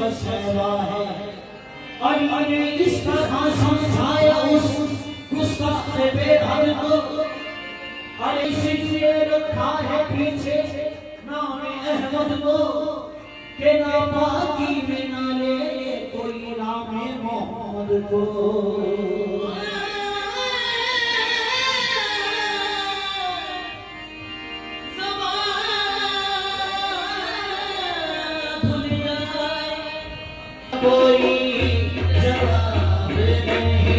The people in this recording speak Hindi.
बसेरा है। और इस तरह समझाया उस गुस्ताख बेहद को, और इसीलिए रखा है पीछे नाम अहमद को, के ना बाकी में ना ले कोई नाम मोहम्मद को। कोई जवाब नहीं